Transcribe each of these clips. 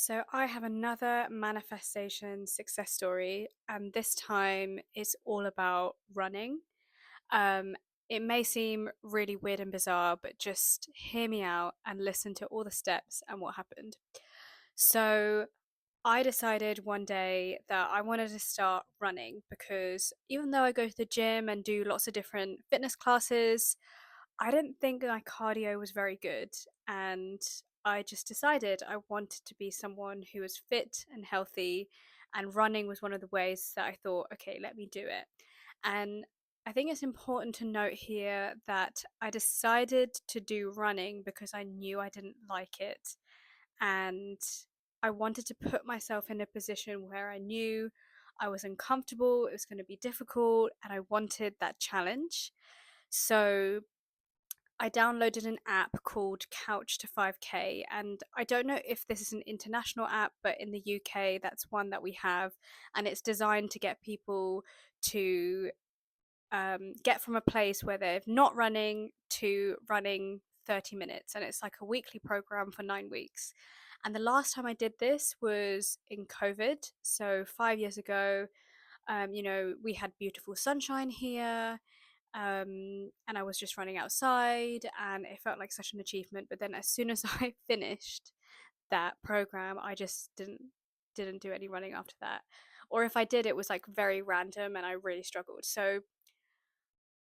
So, I have another manifestation success story, and this time it's all about running. Um, it may seem really weird and bizarre, but just hear me out and listen to all the steps and what happened. So, I decided one day that I wanted to start running because even though I go to the gym and do lots of different fitness classes, I didn't think my cardio was very good. And I just decided I wanted to be someone who was fit and healthy. And running was one of the ways that I thought, okay, let me do it. And I think it's important to note here that I decided to do running because I knew I didn't like it. And I wanted to put myself in a position where I knew I was uncomfortable, it was going to be difficult, and I wanted that challenge. So I downloaded an app called Couch to 5K, and I don't know if this is an international app, but in the UK, that's one that we have, and it's designed to get people to get from a place where they're not running to running 30 minutes, and it's like a weekly program for 9 weeks. And the last time I did this was in COVID, so 5 years ago. We had beautiful sunshine here, and I was just running outside, and it felt like such an achievement. But then, as soon as I finished that program, I just didn't do any running after that. Or if I did, it was like very random, and I really struggled. So,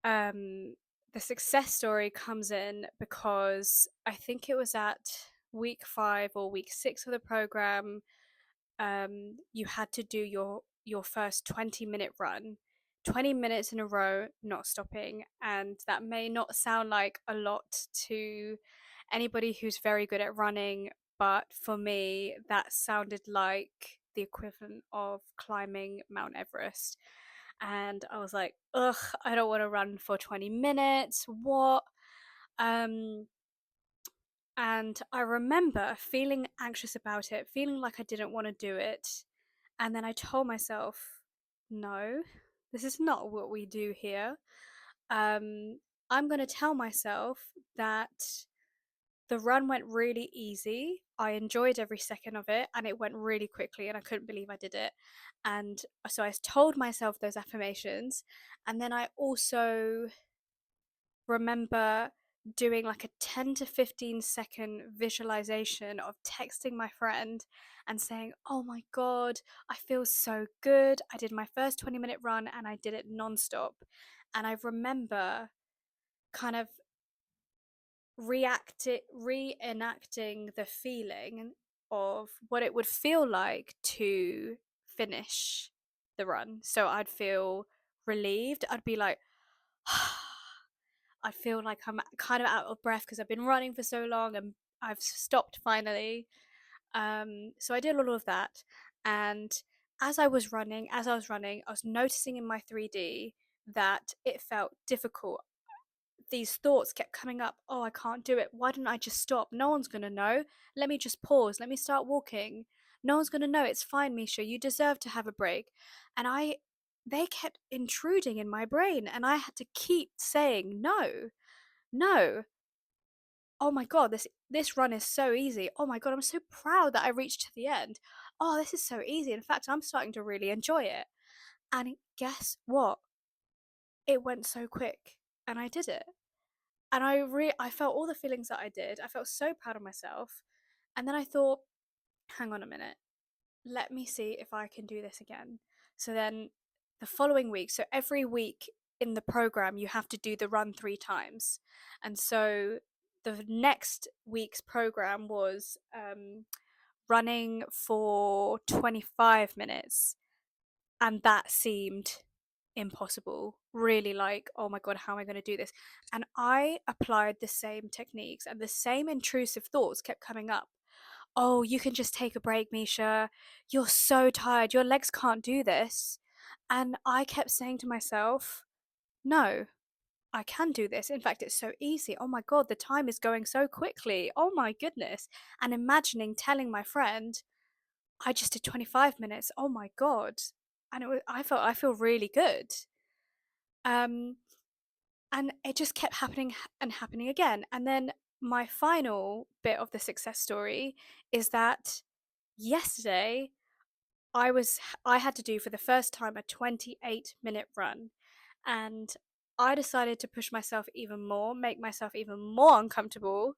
um, the success story comes in because I think it was at week 5 or week 6 of the program. You had to do your first 20-minute run, 20 minutes in a row, not stopping. And that may not sound like a lot to anybody who's very good at running, but for me, that sounded like the equivalent of climbing Mount Everest. And I was like, ugh, I don't want to run for 20 minutes. What? Um, and I remember feeling anxious about it, feeling like I didn't want to do it. And then I told myself, no, this is not what we do here. I'm going to tell myself that the run went really easy. I enjoyed every second of it, and it went really quickly, and I couldn't believe I did it. And so I told myself those affirmations. And then I also remember doing like a 10 to 15-second visualization of texting my friend and saying, "Oh my God, I feel so good. I did my first 20-minute run and I did it nonstop." And I remember kind of reenacting the feeling of what it would feel like to finish the run. So I'd feel relieved. I'd be like, I feel like I'm kind of out of breath because I've been running for so long and I've stopped finally. So I did all of that. And as I was running, I was noticing in my 3D that it felt difficult. These thoughts kept coming up. Oh, I can't do it. Why didn't I just stop? No one's going to know. Let me just pause. Let me start walking. No one's going to know. It's fine, Misha. You deserve to have a break. And they kept intruding in my brain, and I had to keep saying, no, no. Oh my God, this run is so easy. Oh my God, I'm so proud that I reached to the end. Oh, this is so easy. In fact, I'm starting to really enjoy it. And guess what? It went so quick, and I did it. And I felt all the feelings that I did. I felt so proud of myself. And then I thought, hang on a minute. Let me see if I can do this again. So then the following week, so every week in the program, you have to do the run 3 times. And so the next week's program was running for 25 minutes. And that seemed impossible. Really like, oh my God, how am I going to do this? And I applied the same techniques, and the same intrusive thoughts kept coming up. Oh, you can just take a break, Misha. You're so tired. Your legs can't do this. And I kept saying to myself, no, I can do this. In fact, it's so easy. Oh my God, the time is going so quickly. Oh my goodness. And imagining telling my friend, I just did 25 minutes. Oh my God. And I feel really good. Um, and it just kept happening and happening again. And then my final bit of the success story is that yesterday I had to do for the first time a 28-minute run, and I decided to push myself even more, make myself even more uncomfortable,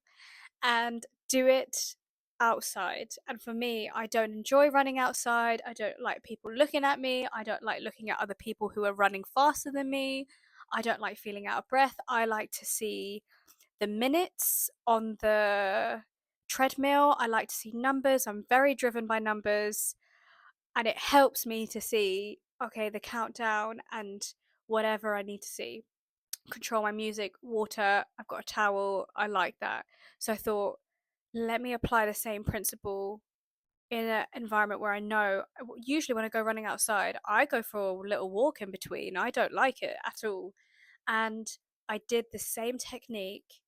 and do it outside. And for me, I don't enjoy running outside. I don't like people looking at me. I don't like looking at other people who are running faster than me. I don't like feeling out of breath. I like to see the minutes on the treadmill. I like to see numbers. I'm very driven by numbers, and it helps me to see, okay, the countdown and whatever I need to see. Control my music, water, I've got a towel, I like that. So I thought, let me apply the same principle in an environment where I know. Usually when I go running outside, I go for a little walk in between. I don't like it at all. And I did the same technique,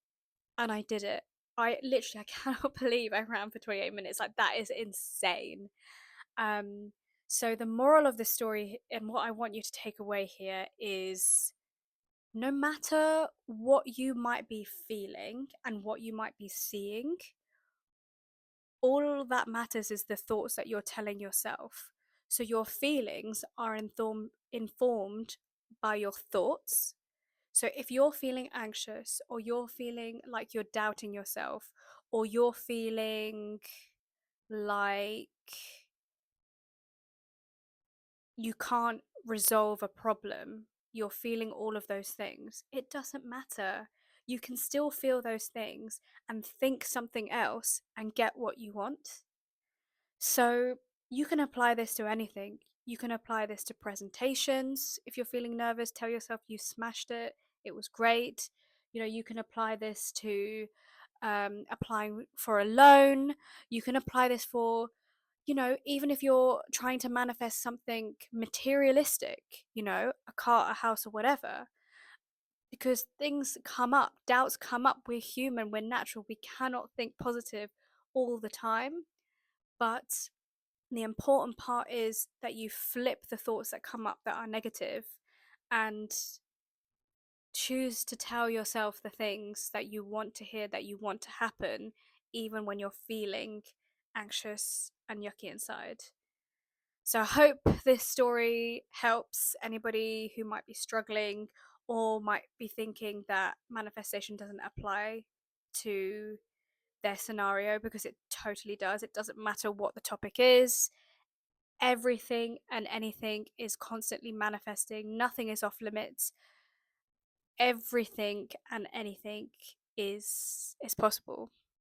and I did it. I cannot believe I ran for 28 minutes. Like, that is insane. Um, so the moral of the story and what I want you to take away here is, no matter what you might be feeling and what you might be seeing, all that matters is the thoughts that you're telling yourself. So your feelings are informed by your thoughts. So if you're feeling anxious, or you're feeling like you're doubting yourself, or you're feeling like you can't resolve a problem, you're feeling all of those things, it doesn't matter. You can still feel those things and think something else and get what you want. So you can apply this to anything. You can apply this to presentations. If you're feeling nervous, tell yourself you smashed it, it was great. You can apply this to applying for a loan. You can apply this for, even if you're trying to manifest something materialistic, a car, a house, or whatever, because things come up, doubts come up. We're human, we're natural, we cannot think positive all the time. But the important part is that you flip the thoughts that come up that are negative, and choose to tell yourself the things that you want to hear, that you want to happen, even when you're feeling anxious and yucky inside. So I hope this story helps anybody who might be struggling, or might be thinking that manifestation doesn't apply to their scenario, because it totally does. It doesn't matter what the topic is. Everything and anything is constantly manifesting. Nothing is off limits. Everything and anything is possible.